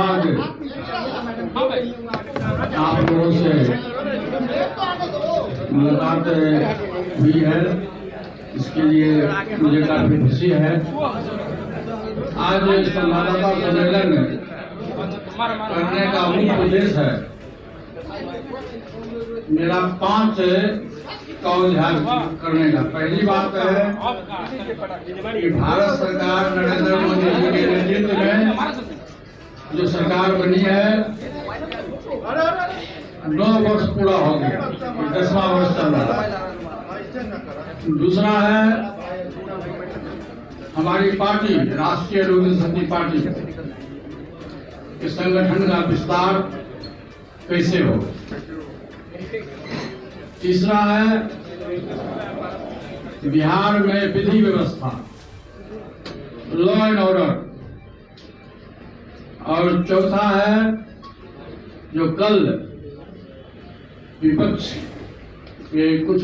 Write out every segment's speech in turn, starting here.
बाद आप लोगों से मुलाकात हुई है, इसके लिए मुझे काफी खुशी है। आज संवाददाता सम्मेलन करने का मुख्य उद्देश्य है मेरा 5 कौल करने का। पहली बात है कि भारत सरकार नरेंद्र मोदी जी के नेतृत्व में जो सरकार बनी है 9 वर्ष पूरा हो गया, 10वां वर्ष चल रहा है। दूसरा है हमारी पार्टी राष्ट्रीय लोक जनशक्ति पार्टी के संगठन का विस्तार कैसे हो। तीसरा है बिहार में विधि व्यवस्था, लॉ एंड ऑर्डर। और चौथा है जो कल विपक्ष के कुछ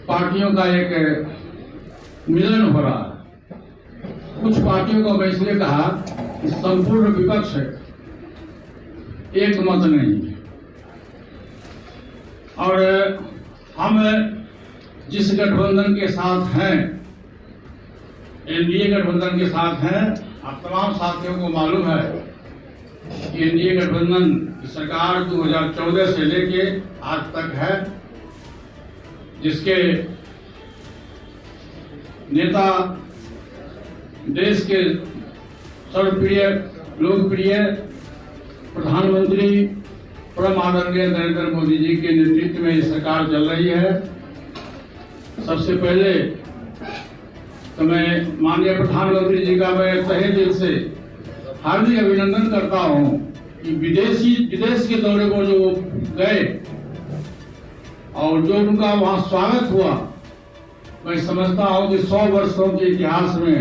पार्टियों का एक मिलन हो रहा है। कुछ पार्टियों को मैं इसलिए कहा कि संपूर्ण विपक्ष एक मत नहीं है, और हम जिस गठबंधन के साथ हैं, एनडीए गठबंधन के साथ हैं, आप तमाम साथियों को मालूम है कि एनडीए गठबंधन की सरकार 2014 से लेके आज तक है, जिसके नेता देश के सर्वप्रिय लोकप्रिय प्रधानमंत्री परम आदरणीय नरेंद्र मोदी जी के नेतृत्व में ये सरकार चल रही है। सबसे पहले तो मैं माननीय प्रधानमंत्री जी का मैं तहे दिल से हार्दिक अभिनंदन करता हूं कि विदेश के दौरे को जो गए और जो उनका वहां स्वागत हुआ, मैं समझता हूं कि 100 वर्षों के इतिहास में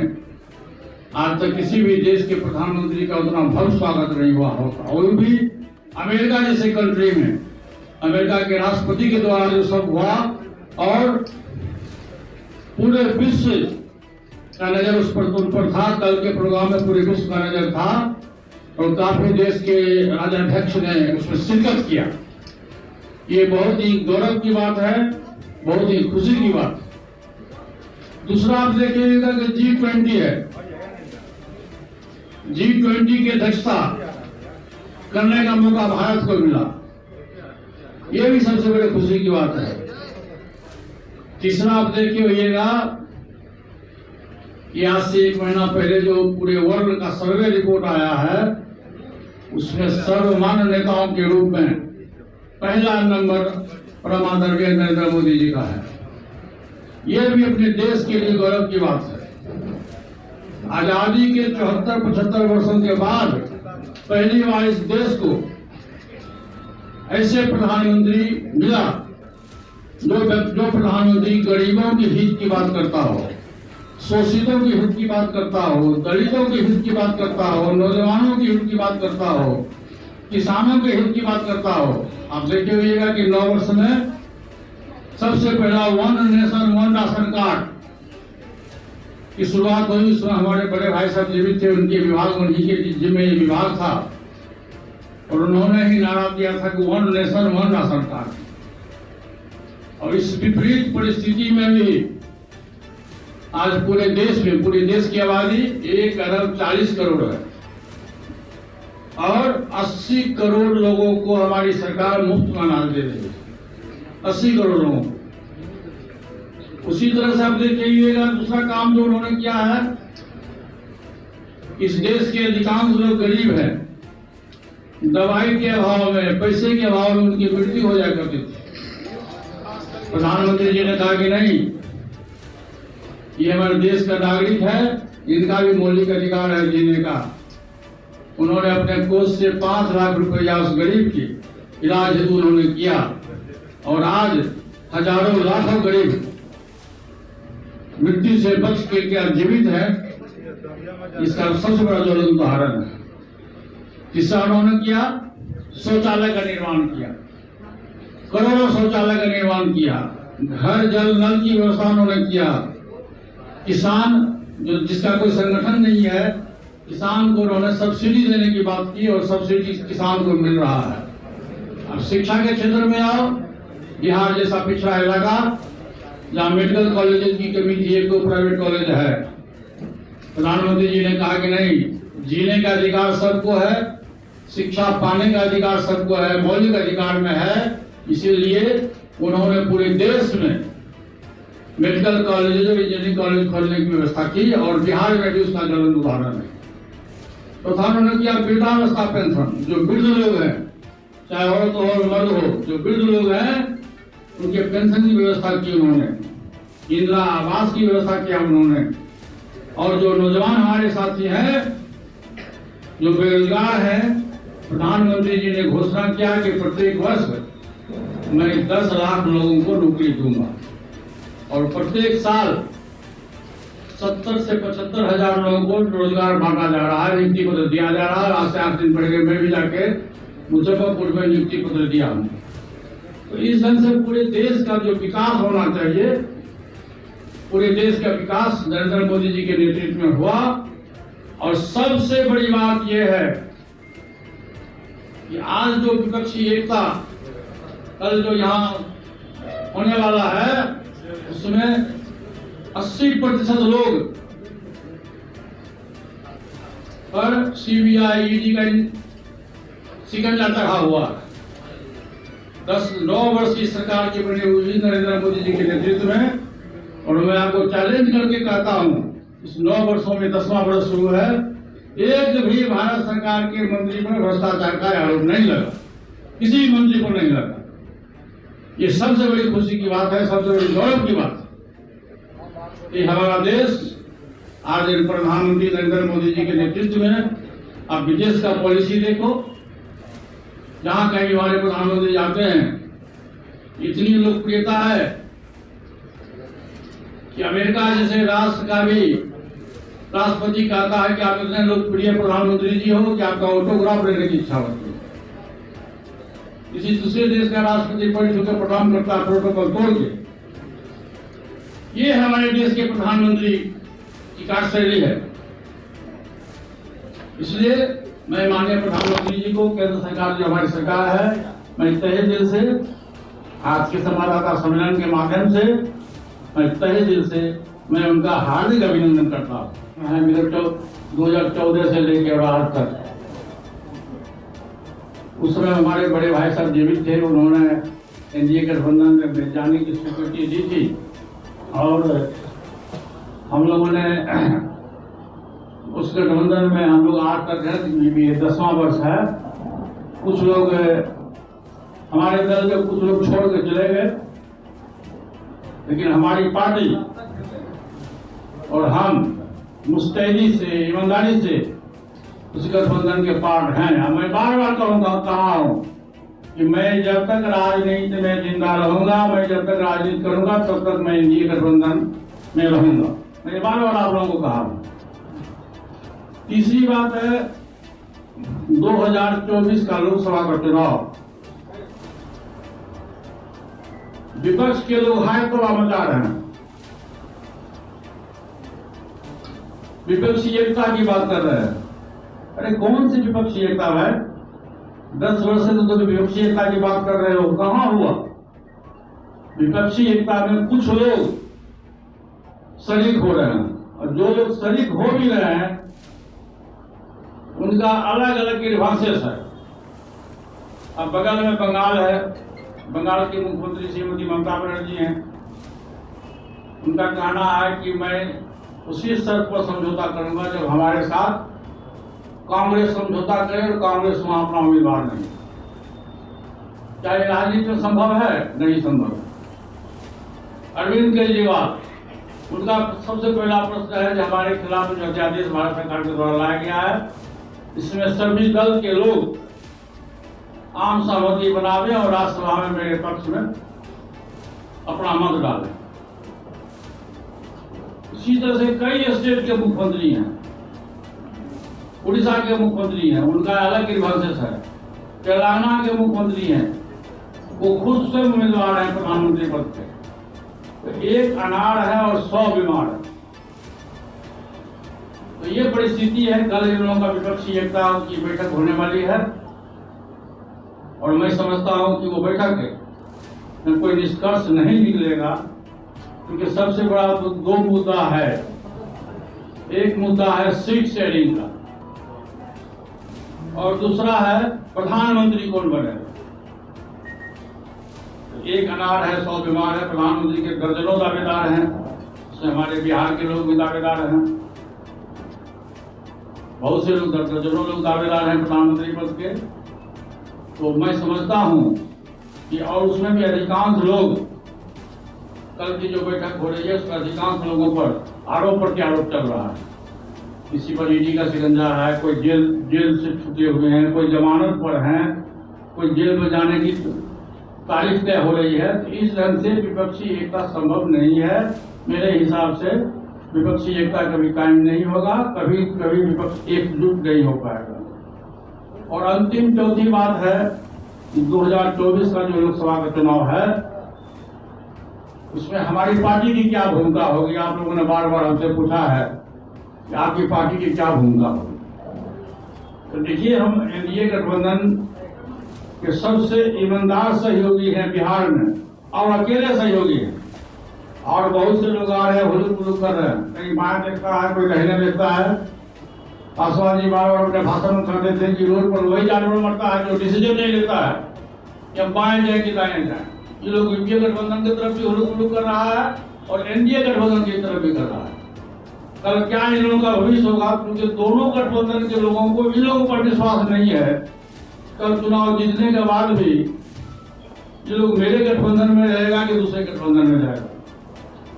आज तक किसी भी देश के प्रधानमंत्री का उतना भव्य स्वागत नहीं हुआ होगा। और भी अमेरिका जैसे कंट्री में अमेरिका के राष्ट्रपति के द्वारा जो सब हुआ और पूरे विश्व का नजर उस पर था। कल के प्रोग्राम में पूरे विश्व का नजर था और काफी देश के राष्ट्राध्यक्ष ने उसमें शिरकत किया। ये बहुत ही गौरव की बात है, बहुत ही खुशी की बात। दूसरा आप देखिएगा कि G20 है, G20 की अध्यक्षता करने का मौका भारत को मिला, ये भी सबसे बड़ी खुशी की बात है। तीसरा आप देखिए होइएगा कि आज से 1 महीना पहले जो पूरे वर्ल्ड का सर्वे रिपोर्ट आया है, उसमें सर्वमान्य नेताओं के रूप में पहला नंबर परम आदरणीय नरेंद्र मोदी जी का है। यह भी अपने देश के लिए गौरव की बात है। आजादी के 74-75 वर्षों के बाद पहली बार इस देश को ऐसे प्रधानमंत्री मिला जो प्रधानमंत्री गरीबों के हित की बात करता हो, शोषितों के हित की बात करता हो, दलितों के हित की बात करता हो, नौजवानों के हित की बात करता हो, किसानों के हित की बात करता हो। आप देखे हुएगा कि 9 वर्ष में सबसे पहला 1 नेशन 1 राशन कार्ड की शुरुआत हुई। उसमें हमारे बड़े भाई साहब जीवित थे, उनके विभाग, उन्हीं के जिम्मे ये विभाग था और उन्होंने ही नारा दिया था कि 1 नेशन 1 राशन कार्ड। और इस विपरीत परिस्थिति में भी आज पूरे देश की आबादी 1 अरब 40 करोड़ है और 80 करोड़ लोगों को हमारी सरकार मुफ्त में अनाज दे रही है, 80 करोड़ लोगों को। उसी तरह से आप देखिएगा दूसरा काम जो उन्होंने किया है, इस देश के अधिकांश लोग गरीब हैं, दवाई के अभाव में, पैसे के अभाव में उनकी मृत्यु हो जाया करती थी। प्रधानमंत्री जी ने कहा कि नहीं, ये हमारे देश का नागरिक है, इनका भी मौलिक अधिकार है जीने का। उन्होंने अपने कोष से 5 लाख रुपया उस गरीब के इलाज हेतु उन्होंने किया और आज हजारों लाखों गरीब मृत्यु से बच के क्या जीवित है, इसका सबसे बड़ा ज्वलंत उदाहरण है। तीसरा उन्होंने किया, शौचालय का निर्माण किया, करोड़ों शौचालय का निर्माण किया, घर जल नल की व्यवस्था उन्होंने किया। किसान जो जिसका कोई संगठन नहीं है, किसान को उन्होंने सब्सिडी देने की बात की और सब्सिडी किसान को मिल रहा है। अब शिक्षा के क्षेत्र में आओ, बिहार जैसा पिछड़ा इलाका जहाँ मेडिकल कॉलेज की कमी थी, एक दो प्राइवेट कॉलेज है, प्रधानमंत्री जी ने कहा कि नहीं, जीने का अधिकार सबको है, शिक्षा पाने का अधिकार सबको है, मौलिक अधिकार में है। इसीलिए उन्होंने पूरे देश में मेडिकल कॉलेज और इंजीनियरिंग कॉलेज खोलने की व्यवस्था की और बिहार में भी उसका ज्वलंत उदाहरण है। तो उन्होंने किया वृद्धावस्था पेंशन, जो वृद्ध लोग हैं, चाहे औरत हो मर्द हो, जो वृद्ध लोग हैं उनके पेंशन की व्यवस्था की उन्होंने, इंदिरा आवास की व्यवस्था किया उन्होंने। और जो नौजवान हमारे साथी हैं जो बेरोजगार हैं, प्रधानमंत्री जी ने घोषणा किया कि प्रत्येक वर्ष मैं 10 लाख लोगों को नौकरी दूंगा और प्रत्येक साल 70 से 75 हजार लोगों को रोजगार बांटा जा रहा है, नियुक्ति पत्र दिया जा रहा है। आज से 8 दिन पहले मैं भी जाके मुजफ्फरपुर में नियुक्ति पत्र दिया हूं। तो इस ढंग से पूरे देश का जो विकास होना चाहिए, पूरे देश का विकास नरेंद्र मोदी जी के नेतृत्व में हुआ। और सबसे बड़ी बात यह है कि आज जो विपक्षी एकता कल जो यहाँ होने वाला है, उसमें 80% लोग पर सीबीआई ईडी का शिकंजा चढ़ा हुआ है। 9 वर्ष की सरकार की बनी हुई नरेंद्र मोदी जी के नेतृत्व में, और मैं आपको चैलेंज करके कहता हूं, इस 9 वर्षों में 10वां वर्ष शुरू है, एक भी भारत सरकार के मंत्री पर भ्रष्टाचार का आरोप नहीं लगा, किसी मंत्री को नहीं लगा। ये सबसे बड़ी खुशी की बात है, सबसे बड़ी गौरव की बात है। ये हमारा देश आज प्रधानमंत्री नरेंद्र मोदी जी के नेतृत्व में, आप विदेश का पॉलिसी देखो, जहां कहीं हमारे प्रधानमंत्री जाते हैं, इतनी लोकप्रियता है कि अमेरिका जैसे राष्ट्र का भी राष्ट्रपति कहता है कि आप इतने लोकप्रिय प्रधानमंत्री जी हो कि आपका ऑटोग्राफ लेने की इच्छा होती है। किसी दूसरे देश का राष्ट्रपति पढ़ चुके प्रणाम करता है प्रोटोकॉल तोड़ के। ये हमारे देश के प्रधानमंत्री की कार्यशैली है। इसलिए मैं माननीय प्रधानमंत्री जी को, केंद्र सरकार जो हमारी सरकार है, मैं तहे दिल से आज के संवाददाता सम्मेलन के माध्यम से मैं तहे दिल से मैं उनका हार्दिक अभिनंदन करता हूँ। 2014 से लेकर आज तक, उस समय हमारे बड़े भाई साहब जीवित थे, उन्होंने एनडीए गठबंधन में जाने की स्वीकृति दी थी और हम लोगों ने उस गठबंधन में हम लोग आज तक है, ये 10वां वर्ष है। कुछ लोग हमारे दल के कुछ लोग छोड़ के चले गए, लेकिन हमारी पार्टी और हम मुस्तैदी से, ईमानदारी से उस गठबंधन के पार्ट हैं। मैं बार बार कहा हूं कि मैं जब तक राजनीति में जिंदा रहूंगा, मैं जब तक राजनीति करूंगा, तब तक मैं एनडीए गठबंधन में रहूंगा। मैंने बार बार आप लोगों को कहा हूं। तीसरी बात है 2024 का लोकसभा का चुनाव, विपक्ष के लोग हाय तो मचा रहे हैं, विपक्षी एकता की बात कर रहे हैं। अरे कौन सी विपक्षी एकता है? 10 वर्ष से तो विपक्षी एकता की बात कर रहे हो, कहां हुआ? विपक्षी एकता में कुछ लोग शरीक हो रहे हैं और जो लोग शरीक हो भी रहे हैं उनका अलग अलग ग्रीवांसेस है। अब बगल में बंगाल है, बंगाल की मुख्यमंत्री श्रीमती ममता बनर्जी हैं, उनका कहना है कि मैं उसी शर्त पर समझौता करूंगा जब हमारे साथ कांग्रेस समझौता करे और कांग्रेस वहां अपना उम्मीदवार नहीं। क्या ये राजनीति में संभव है? नहीं संभव। अरविंद केजरीवाल, उनका सबसे पहला प्रश्न है जो हमारे खिलाफ जो अध्यादेश भारत सरकार के द्वारा लाया गया है, इसमें सभी दल के लोग आम सहमति बनावे और राज्यसभा में मेरे पक्ष में अपना मत डालें। इसी तरह से कई स्टेट के मुख्यमंत्री हैं, उड़ीसा के मुख्यमंत्री हैं, उनका अलग ग्रीवांसेस है, तेलंगाना के मुख्यमंत्री हैं, वो खुद स्वयं उम्मीदवार हैं प्रधानमंत्री पद पे। तो एक अनार है और 100 बीमार है। तो ये परिस्थिति है। कल इन लोगों का विपक्षी एकता की बैठक होने वाली है और मैं समझता हूं कि वो बैठक में कोई निष्कर्ष नहीं निकलेगा, क्योंकि सबसे बड़ा तो दो मुद्दा है। एक मुद्दा है सीट शेयरिंग का और दूसरा है प्रधानमंत्री कौन बनेगा। एक अनार है 100 बीमार है। प्रधानमंत्री के दर्जनों दावेदार हैं, उसमें हमारे बिहार के लोग भी दावेदार हैं, बहुत से लोग, दर्जनों लोग दावेदार हैं प्रधानमंत्री पद के। तो मैं समझता हूं कि और उसमें भी अधिकांश लोग, कल की जो बैठक हो रही है उसमें अधिकांश लोगों पर आरोप प्रत्यारोप चल रहा है। किसी पर ईडी का शिकंजा है, कोई जेल से छूटे हुए हैं, कोई जमानत पर हैं, कोई जेल में जाने की तारीख तय हो रही है। तो इस ढंग से विपक्षी एकता संभव नहीं है। मेरे हिसाब से विपक्षी एकता कभी कायम नहीं होगा, कभी कभी विपक्ष एकजुट नहीं हो पाएगा। और अंतिम चौथी बात है, 2024 का जो लोकसभा का चुनाव है उसमें हमारी पार्टी की क्या भूमिका होगी। आप लोगों ने बार बार हमसे पूछा है कि आपकी पार्टी की क्या भूमिका होगी। तो देखिए, हम एनडीए गठबंधन के सबसे ईमानदार सहयोगी हैं बिहार में, और अकेले सहयोगी हैं। और बहुत से लोग आ रहे हैं, हुलूक पुलूक कर रहे हैं, कहीं बाएं देखता है, कोई दाहिने देखता है। पासवान जी बार बार अपने भाषण में कहते थे कि रोड पर वही जानवर मरता है जो डिसीजन नहीं लेता है कि हम बाएं जाए कि दाएं जाए। ये लोग यूपीए गठबंधन की तरफ भी हुलूक पुलूक कर रहा है और एनडीए गठबंधन की तरफ भी कर रहा है। कल क्या इन लोगों का भविष्य होगा, क्योंकि दोनों गठबंधन के लोगों को इन लोगों पर विश्वास नहीं है। कल चुनाव जीतने के बाद भी ये लोग मेरे गठबंधन में रहेगा कि दूसरे गठबंधन में जाएगा।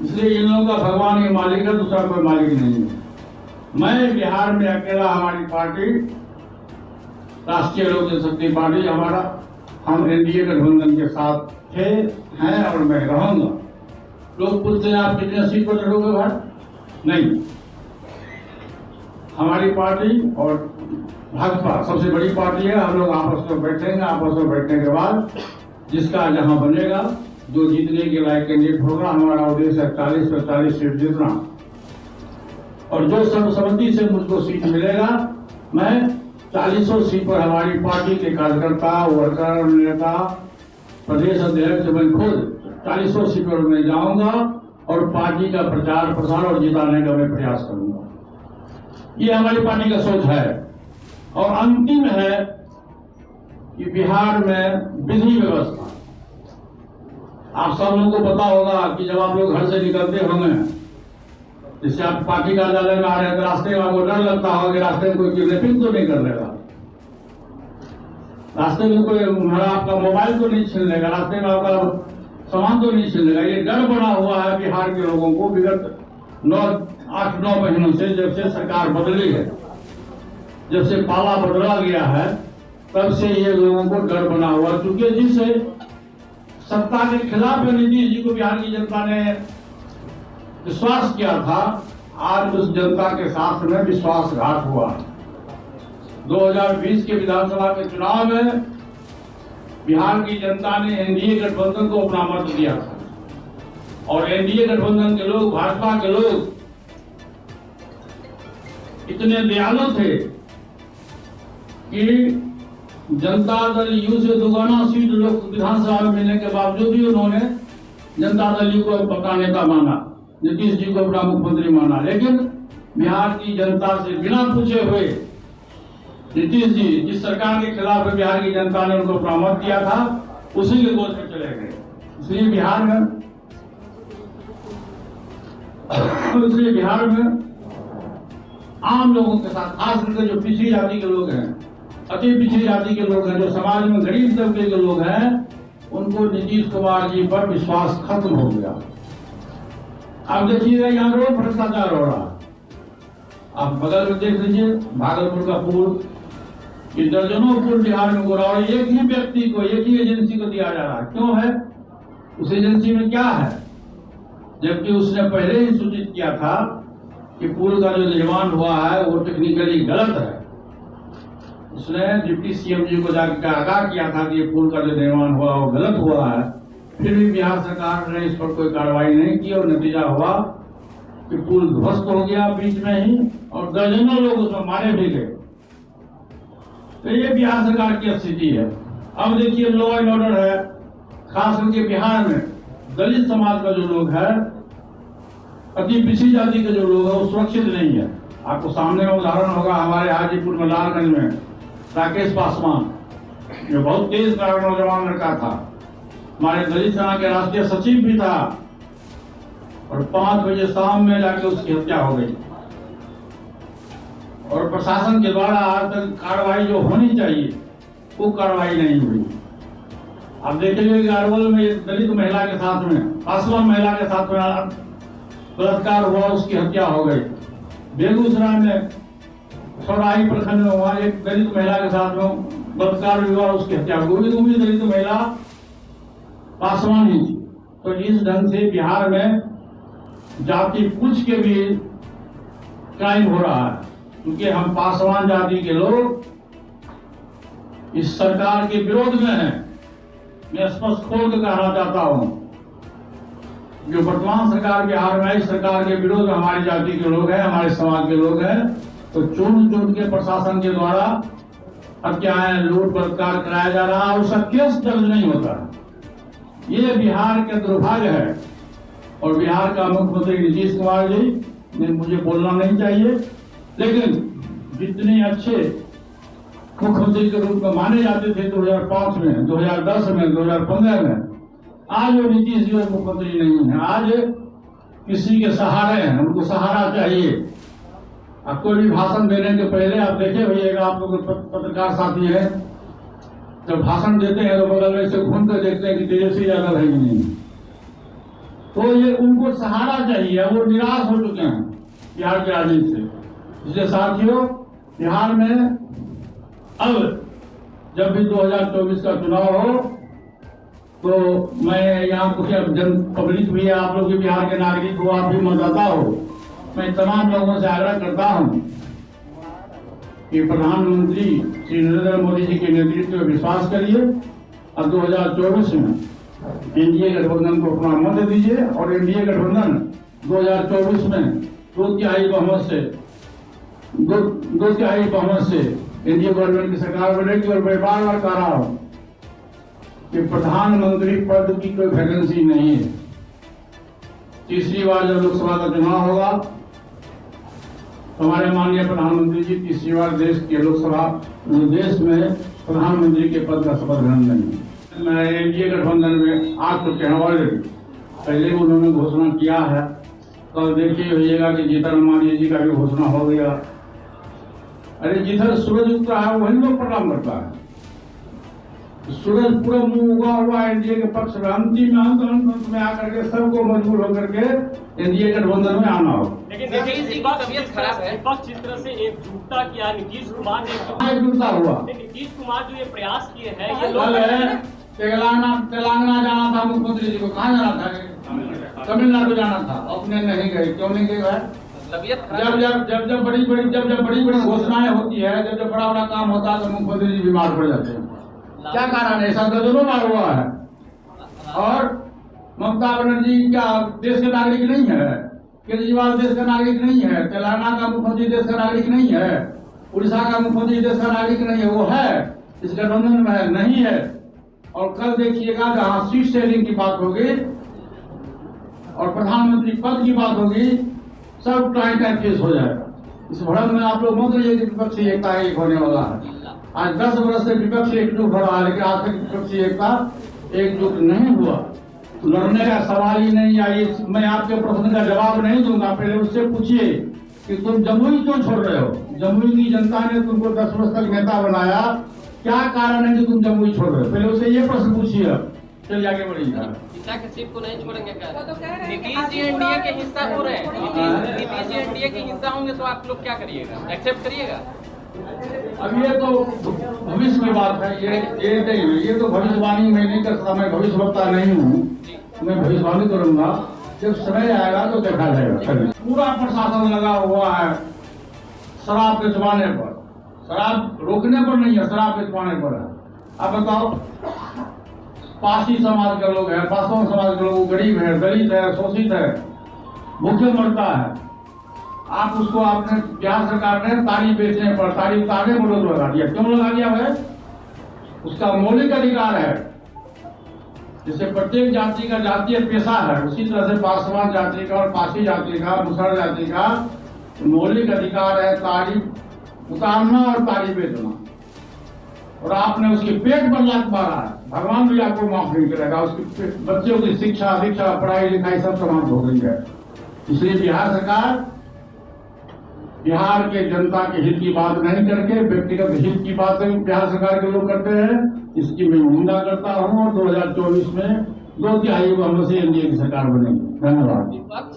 इसलिए इन लोगों का भगवान ही मालिक है, दूसरा कोई मालिक नहीं है। मैं बिहार में अकेला, हमारी पार्टी राष्ट्रीय लोक जनशक्ति पार्टी, हमारा, हम एनडीए गठबंधन के साथ थे, हैं और मैं रहूंगा। लोग पूछते हैं आप कितने सीट पर लड़ोगे भाई? नहीं, हमारी पार्टी और भाजपा सबसे बड़ी पार्टी है। हम लोग आपस में बैठेंगे, आपस में बैठने के बाद जिसका जहां बनेगा, जो जीतने के लायक कैंडिडेट होगा, हमारा उद्देश्य है 40 से 40 सीट जीतना। और जो सर्वसम्मति से मुझको सीट मिलेगा, मैं 40 सीट पर हमारी पार्टी के कार्यकर्ता, वर्कर, नेता, प्रदेश अध्यक्ष, मैं खुद 40 सीट पर मैं जाऊंगा और पार्टी का प्रचार प्रसार और जिताने का मैं प्रयास करूंगा। ये हमारी पार्टी का सोच है। और अंतिम है कि बिहार में विधि व्यवस्था, आप सब लोगों को पता होगा कि जब आप लोग घर से निकलते होंगे, जैसे आप पार्टी कार्यालय में आ रहे हैं तो रास्ते में आपको डर लगता होगा कि रास्ते में कोई किडनैपिंग तो नहीं कर लेगा, रास्ते में कोई आपका मोबाइल तो नहीं छीन लेगा, रास्ते में आपका सामान तो नहीं छीन लेगा। ये डर बना हुआ है बिहार के लोगों को विगत 8-9 महीनों से, जब से सरकार बदली है, जब से पाला बदला गया है, तब से ये लोगों को डर बना हुआ। क्योंकि जिस सत्ता के खिलाफ नीतीश जी को बिहार की जनता ने विश्वास किया था, आज उस जनता के साथ में विश्वासघात हुआ। 2020 के विधानसभा के चुनाव में बिहार की जनता ने एनडीए गठबंधन को अपना मत दिया था और एनडीए गठबंधन के लोग, भाजपा के लोग इतने दयालु थे कि जनता दल यू से दोगुना सीट लोक विधानसभा में मिलने के बावजूद भी उन्होंने जनता दल यू को अपना नेता माना, नीतीश जी को अपना मुख्यमंत्री माना। लेकिन बिहार की जनता से बिना पूछे हुए नीतीश जी जिस सरकार के खिलाफ बिहार की जनता ने उनको अपना मत दिया था, उसी के गोद में चले गए। इसलिए बिहार में आम लोगों के साथ, खास करके जो पिछड़ी जाति के लोग हैं, अति पिछड़ी जाति के लोग हैं, जो समाज में गरीब तबके के लोग हैं, उनको नीतीश कुमार जी पर विश्वास खत्म हो गया। आप देखिएगा यहाँ रोड भ्रष्टाचार हो रहा है। आप बगल में देख लीजिए, भागलपुर का पुल, ये दर्जनों पुल बिहार में हो रहा है। एक ही व्यक्ति को, एक ही एजेंसी को दिया जा रहा है। क्यों है? उस एजेंसी में क्या है? जबकि उसने पहले ही सूचित किया था कि पुल का जो निर्माण हुआ है वो टेक्निकली गलत है। उसने डिप्टी सीएम जी को जाकर आगाह किया था कि ये पुल का जो निर्माण हुआ वो गलत हुआ है। फिर भी बिहार सरकार ने इस पर कोई कार्रवाई नहीं की और नतीजा हुआ कि पुल ध्वस्त हो गया बीच में ही और दर्जनों लोग उसमें मारे भी गए। तो ये बिहार सरकार की स्थिति है। अब देखिए लॉ एंड ऑर्डर है, खास करके बिहार में दलित समाज का जो लोग है, अति पिछड़ी जाति के जो लोग है, वो सुरक्षित नहीं है। आपको सामने में उदाहरण होगा, हमारे हाजीपुर में लालगंज में राकेश पासवान, जो बहुत तेज नौजवान लड़का था, हमारे दलित सेना के राष्ट्रीय सचिव भी था, और 5 बजे शाम में जाके उसकी हत्या हो गई। और प्रशासन के द्वारा आज तक कार्रवाई जो होनी चाहिए वो कार्रवाई नहीं हुई। आप देखेंगे कि अरवल में एक दलित महिला के साथ में, पासवान महिला के साथ में बलात्कार हुआ, उसकी हत्या हो गई। बेगूसराय में सौराही प्रखंड में हुआ, एक दलित महिला के साथ में बलात्कार हुआ, उसकी हत्या हो गई। वो भी दलित महिला पासवान ही थी। तो इस ढंग से बिहार में जाति पूछ के भी क्राइम हो रहा है, क्योंकि हम पासवान जाति के लोग इस सरकार के विरोध में हैं। मैं स्पष्ट खोल के कहना चाहता हूं, जो वर्तमान सरकार बिहार में, इस सरकार के विरोध में हमारी जाति के लोग हैं, हमारे समाज के लोग हैं, तो चुन चुन के प्रशासन के द्वारा हत्याएं, लूट बलात्कार कराया जा रहा है, उसका केस दर्ज नहीं होता। ये बिहार के दुर्भाग्य है। और बिहार का मुख्यमंत्री नीतीश कुमार जी ने, मुझे बोलना नहीं चाहिए, लेकिन जितने अच्छे मुख्यमंत्री के रूप में माने जाते थे 2005 में, 2010 में, 2015 में, आज वो नीतीश जी मुख्यमंत्री नहीं है। आज किसी के सहारे हैं, उनको सहारा चाहिए। अब कोई भी भाषण देने के पहले आप देखे होइएगा, आप लोग पत्रकार साथी हैं, जब भाषण देते हैं तो बगल में से घूम कर देखते हैं कि तेजस्वी यादव है कि नहीं। तो ये उनको सहारा चाहिए, वो निराश हो चुके हैं बिहार के राजनीति से। इसलिए साथियों, बिहार में अब जब भी 2024 का चुनाव हो, तो मैं यहाँ कुछ जन पब्लिक भी है, आप लोग भी बिहार के नागरिक हो, आप भी मतदाता हो, मैं तमाम लोगों से आग्रह करता हूँ कि प्रधानमंत्री श्री नरेंद्र मोदी जी के नेतृत्व में विश्वास करिए और 2024 में एनडीए गठबंधन को अपना मत दीजिए। और एनडीए गठबंधन 2024 में 2/3 बहुमत से एनडीए गवर्नमेंट की सरकार बनेगी। और मैं बार बार कह रहा हूँ कि प्रधानमंत्री पद की कोई वैकेंसी नहीं है। तीसरी बार जब लोकसभा का चुनाव होगा, हमारे माननीय प्रधानमंत्री जी तीसरी बार देश के लोकसभा देश में प्रधानमंत्री के पद का शपथ ग्रहण नहीं। मैं एनडीए गठबंधन में आ चुके हैं ऑलरेडी, पहले उन्होंने घोषणा किया है। कल देखिए होइएगा कि जीतन मांझी जी का भी घोषणा हो गया। अरे जिधर सूरज उगता है वही लोग प्रणाम करता है। सूरज पूरा मुंह उगा हुआ एनडीए के पक्ष में, अंतिम अंत में आकर के सबको मजबूर होकर के एनडीए गठबंधन में आना हो। लेकिन देखिए तबियत खराब है, विपक्ष जिस तरह से एकजुटता किया, नीतीश कुमार ने एकजुटता हुआ, नीतीश कुमार जो ये प्रयास किए हैं, ये लोग तेलंगाना जाना था मुख्यमंत्री जी को, कहाँ जाना था? तमिलनाडु जाना था, अपने नहीं गए। क्यों नहीं गए? जब बड़ी घोषणाएं होती है, जब बड़ा बड़ा काम होता है तो मुख्यमंत्री जी बीमार पड़ जाते हैं। क्या कारण है? ऐसा दर्जनों बार हुआ है। और ममता बनर्जी क्या देश के नागरिक नहीं है? केजरीवाल देश का नागरिक नहीं है? तेलंगाना का मुख्यमंत्री देश का नागरिक नहीं है? उड़ीसा का मुख्यमंत्री देश का नागरिक नहीं है? वो है, इस गठबंधन में नहीं है। और कल देखिएगा जहां सीट शेयरिंग की बात होगी और प्रधानमंत्री पद की बात होगी, सब टाइम केस हो जाएगा। इस भड़क में आप लोग मत रहिए कि विपक्षी एकता एक होने वाला है। आज 10 वर्ष से विपक्षी एकजुट हो रहा है, लेकिन आज तक विपक्षी एकता एकजुट नहीं हुआ। लड़ने का सवाल ही नहीं आई। मैं आपके प्रश्न का जवाब नहीं दूंगा, पहले उससे पूछिए कि तुम जमुई क्यों छोड़ रहे हो? जमुई की जनता ने तुमको 10 वर्ष तक नेता बनाया, क्या कारण है कि तुम जमुई छोड़ रहे हो? पहले उससे ये प्रश्न पूछिए, चलिए आगे बढ़िएगा। पिता के सीट को नहीं छोड़ेंगे क्या? नीतीश जी एनडीए के हिस्सा हो रहे हैं, नीतीश जी एनडीए के हिस्सा होंगे तो आप लोग क्या करिएगा? एक्सेप्ट करिएगा? अब ये तो भविष्य की बात है, ये तो भविष्यवाणी मैं नहीं कर सकता। मैं भविष्यवक्ता नहीं हूँ, मैं भविष्यवाणी करूंगा। जब समय आएगा तो देखा जाएगा। पूरा प्रशासन लगा हुआ है शराब बेचवाने पर, शराब रोकने पर नहीं है, शराब बेचवाने पर है। अब बताओ, पासी समाज के लोग हैं, पासवान समाज के लोग, गरीब है, दलित है, शोषित है, भूखे मरता है, आप उसको आपने बिहार सरकार ने तारीफ बेचने पर तारीफ उतारने पर रोक लगा दिया। क्यों लगा दिया है? उसका मौलिक अधिकार है। जैसे प्रत्येक जाति का जातीय पेशा है, उसी तरह से पासवान जाति का और पासी जाति का, मुसहर जाति का मौलिक अधिकार है तारीफ उतारना और तारीफ बेचना। और आपने उसके पेट पर लात मारा है, भगवान भी आपको माफ नहीं करेगा। उसके बच्चों की शिक्षा दीक्षा पढ़ाई लिखाई सब समाप्त हो गई है। इसलिए बिहार सरकार बिहार के जनता के हित की बात नहीं करके व्यक्तिगत हित की बात बिहार सरकार के लोग करते हैं। इसकी मैं निंदा करता हूं और 2024 में 2 तिहाई बहुमत से एनडीए की सरकार बनेगी। धन्यवाद।